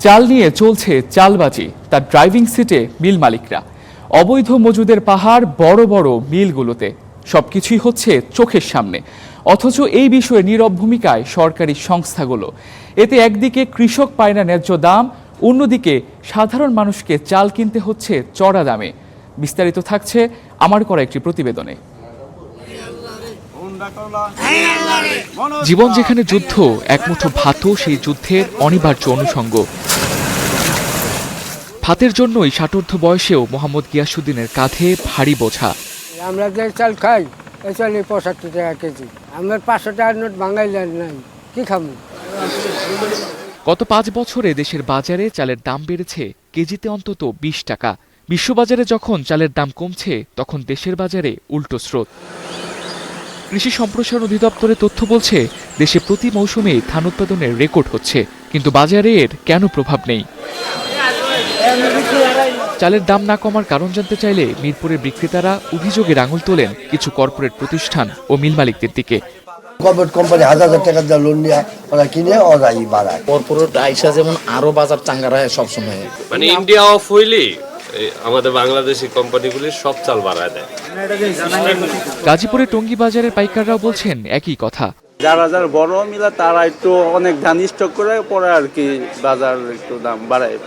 চাল নিয়ে চলছে চালবাজি, তার ড্রাইভিং সিটে মিল মালিকরা। অবৈধ মজুদের পাহাড় বড় বড় মিলগুলোতে, সবকিছুই হচ্ছে চোখের সামনে, অথচ এই বিষয়ে নীরব ভূমিকায় সরকারি সংস্থাগুলো। এতে একদিকে কৃষক পায় না ন্যায্য দাম, অন্যদিকে সাধারণ মানুষকে চাল কিনতে হচ্ছে চড়া দামে। বিস্তারিত থাকছে আমার করা একটি প্রতিবেদনে। জীবন যেখানে যুদ্ধ, একমুঠো ভাতও সেই যুদ্ধের অনিবার্য অনুষঙ্গ। ভাতের জন্যই ষাটোর্ধ্ব বয়সেও মোহাম্মদ গিয়াসউদ্দিনের কাঁধে ভারী বোঝা। আমরা যে চাল খাই এই চাল 75 টাকা কেজি, আমার 500 টাকার নোট বাঙালি নাই, কি খাবো? গত 5 বছরে দেশের বাজারে চালের দাম বেড়েছে কেজিতে অন্তত 20 টাকা। বিশ্ববাজারে যখন চালের দাম কমছে, তখন দেশের বাজারে উল্টো স্রোত। কৃষি সম্প্রসারণ অধিদপ্তরের তথ্য বলছে, দেশে প্রতি মৌসুমে ধান উৎপাদনের রেকর্ড হচ্ছে, কিন্তু বাজারে এর কেন প্রভাব নেই? চালের দাম না কমার কারণ জানতে চাইলে মিরপুরের বিক্রেতারা অভিযোগের আঙুল তোলেন কিছু কর্পোরেট প্রতিষ্ঠান ও মিল মালিকদের দিকে। কর্পোরেট কোম্পানি হাজার টাকা দিয়ে লোন নিয়ে ওরা কিনে ওরাই বাড়ায়। কর্পোরেট আইসা যেমন আরো বাজার চাঙ্গা রাখে সবসময়, মানে ইন্ডিয়া অফ হইলে আমাদের বাংলাদেশি কোম্পানিগুলি সব চাল বাড়ায় দেয়। গাজীপুরে টঙ্গী বাজারের পাইকাররাও বলছেন একই কথা। যারা যারা বড় মিলা তারা একটু অনেক ধান স্টক করে পরে আর কি বাজার একটু দাম বাড়ায়।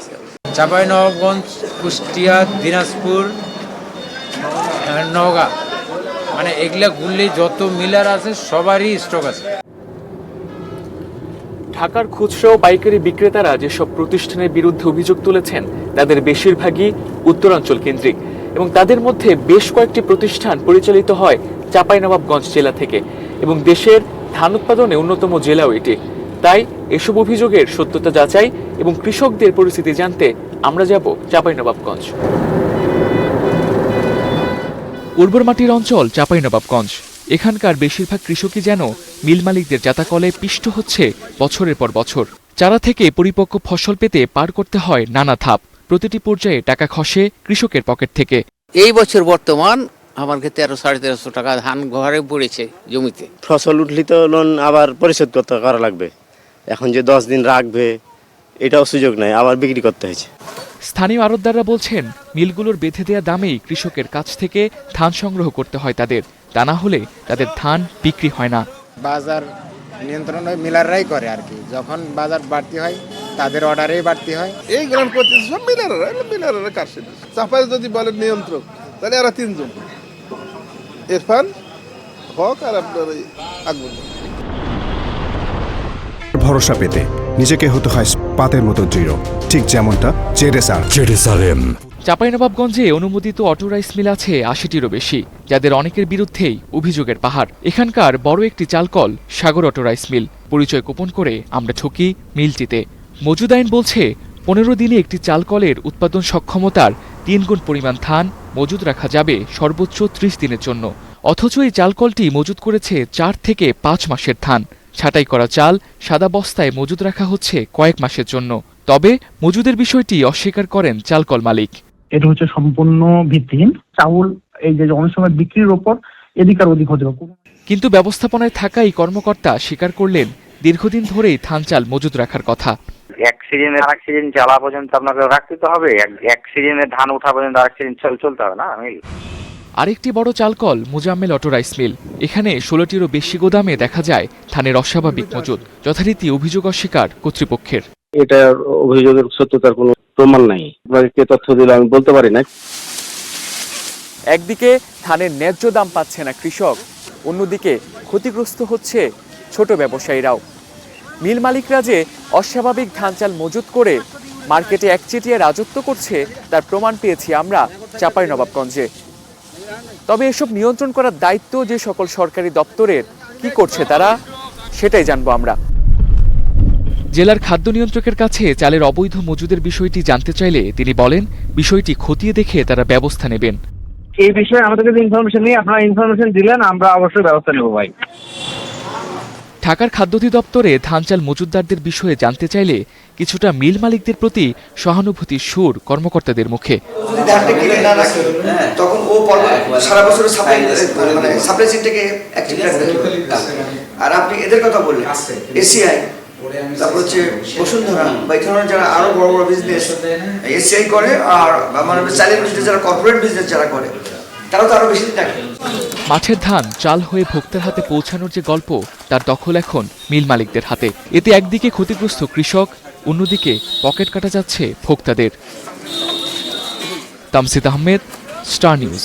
চাঁপাইনবাবগঞ্জ, কুষ্টিয়া, দিনাজপুর, নওগাঁ, মানে এগুলা ঘুরলে যত মিলার আছে সবারই স্টক আছে। ঢাকার খুচরা ও পাইকারি বিক্রেতারা যেসব প্রতিষ্ঠানের বিরুদ্ধে অভিযোগ তুলেছেন, তাদের বেশিরভাগই উত্তরাঞ্চল কেন্দ্রিক, এবং তাদের মধ্যে বেশ কয়েকটি প্রতিষ্ঠান পরিচালিত হয় চাঁপাইনবাবগঞ্জ জেলা থেকে, এবং দেশের ধান উৎপাদনে অন্যতম জেলাও এটি। তাই এসব অভিযোগের সত্যতা যাচাই এবং কৃষকদের পরিস্থিতি জানতে আমরা যাব চাঁপাইনবাবগঞ্জ। উর্বর মাটির অঞ্চল চাঁপাইনবাবগঞ্জ। এখানকার বেশিরভাগ কৃষকই যেন মিল মালিকদের জাতাকলে পিষ্ট হচ্ছে বছরের পর বছর। চারা থেকে পরিপক্ক ফসল পেতে পার করতে হয় নানা ধাপ। প্রতিটি পর্যায়ে টাকা খসে কৃষকের পকেট থেকে। এই বছর বর্তমান আমার 1300-1350 টাকা ধান ঘরে পড়েছে জমিতে। ফসল উঠলি তো লোন আবার পরিশোধ করতে করা লাগবে, এখন যে 10 দিন রাখবে এটাও সুযোগ নাই, আবার বিক্রি করতে হয়েছে। স্থানীয় আড়তদাররা বলছেন, মিলগুলোর বেঁধে দেয়া দামেই কৃষকের কাছ থেকে ধান সংগ্রহ করতে হয় তাদের, তা না হলে তাদের ধান বিক্রি হয় না। বাজার নিয়ন্ত্রণ ওই মিলাররাই করে আর কি, যখন বাজার বাড়তি হয় তাদের অর্ডারেই বাড়তি হয়। এই গ্রাম প্রতি সব মিলারের কাজ। চাপাই যদি বলে নিয়ন্ত্রক, তাহলে এরা 3 জন, ইরফান হক আর আপনার আকবর। ভরসা পেতে নিজেকে হতে হয় পাতের মতো দৃঢ়, ঠিক যেমনটা জেডএসআরএম। চাঁপাইনবাবগঞ্জে অনুমোদিত অটো রাইস মিল আছে 80টিরও বেশি, যাদের অনেকের বিরুদ্ধেই অভিযোগের পাহাড়। এখানকার বড় একটি চালকল সাগর অটো রাইস মিল। পরিচয় গোপন করে আমরা ঠকি মিলটিতে। মজুদ আইন বলছে 15 দিনে একটি চালকলের উৎপাদন সক্ষমতার 3 গুণ পরিমাণ ধান মজুদ রাখা যাবে সর্বোচ্চ 30 দিনের জন্য। অথচ এই চালকলটি মজুদ করেছে 4 থেকে 5 মাসের ধান। ছাঁটাই করা চাল সাদা বস্তায় মজুদ রাখা হচ্ছে কয়েক মাসের জন্য। তবে মজুদের বিষয়টি অস্বীকার করেন চালকল মালিক। এটা হচ্ছে সম্পূর্ণ ভিত্তিহীন। চাউল এই যে অনেক সময় বিক্রির ওপর এদিক আর ওদিক হতে পারে। কিন্তু ব্যবস্থাপনায় থাকা এই কর্মকর্তা স্বীকার করলেন, দীর্ঘদিন ধরেই ধান চাল মজুদ রাখার কথা। এক সিজনের আরেক সিজন চালা পর্যন্ত আপনাকে রাখতে তো হবে, এক সিজনের ধান ওঠা পর্যন্ত আরেক সিজন চলতে হবে না। আরেকটি বড় চালকল মুজাম্মেল অটো রাইস মিল। এখানে 16টিরও বেশি গোদামে দেখা যায় ধানের অস্বাভাবিক মজুদ। যথারীতি অভিযোগ অস্বীকার কর্তৃপক্ষের। এটার অভিযোগের সত্যতার কোনো প্রমাণ নাই, কে তথ্য দিলে আমি বলতে পারি না। একদিকে ধানের ন্যায্য দাম পাচ্ছে না কৃষক, অন্যদিকে ক্ষতিগ্রস্ত হচ্ছে ছোট ব্যবসায়ীরাও। মিল মালিকরা যে অস্বাভাবিক ধান চাল মজুত করে মার্কেটে একচেটিয়া রাজত্ব করছে, তার প্রমাণ পেয়েছি আমরা চাঁপাইনবাবগঞ্জে। তবে এসব নিয়ন্ত্রণ করার দায়িত্ব যে সকল সরকারি দপ্তরের, কি করছে তারা, সেটাই জানবো আমরা। জেলার খাদ্য নিয়ন্ত্রকের কাছে চালের অবৈধ মজুদের বিষয়টি জানতে চাইলে তিনি বলেন, বিষয়টি খতিয়ে দেখে তারা ব্যবস্থা নেবেন। এই বিষয়ে আমাদের কাছে ইনফরমেশন নেই, আপনারা ইনফরমেশন দিলেন, আমরা অবশ্যই ব্যবস্থা নেব ভাই। ঢাকার খাদ্য অধিদপ্তরে ধান চাল মজুতদারদের বিষয়ে জানতে চাইলে কিছুটা মিল মালিকদের প্রতি সহানুভূতির সুর কর্মকর্তাদের মুখে। তখন ও সারা বছর সাপ্লাই চেইনটাকে অ্যাক্টিভ রাখবে। আর আপনি এদের কথা বললেন, এসিআই তারপর হচ্ছে বসুন্ধরা বা এই ধরনের যারা আরো বড় বড় বিজনেস এসিআই করে, আর মানে চালের বিজনেস যারা কর্পোরেট বিজনেস যারা করে তারাও তো আরো বেশি থাকে। মাঠের ধান চাল হয়ে ভোক্তার হাতে পৌঁছানোর যে গল্প, তার দখল এখন মিল মালিকদের হাতে। এতে একদিকে ক্ষতিগ্রস্ত কৃষক, অন্যদিকে পকেট কাটা যাচ্ছে ভোক্তাদের। Tamsid Ahmed, star news.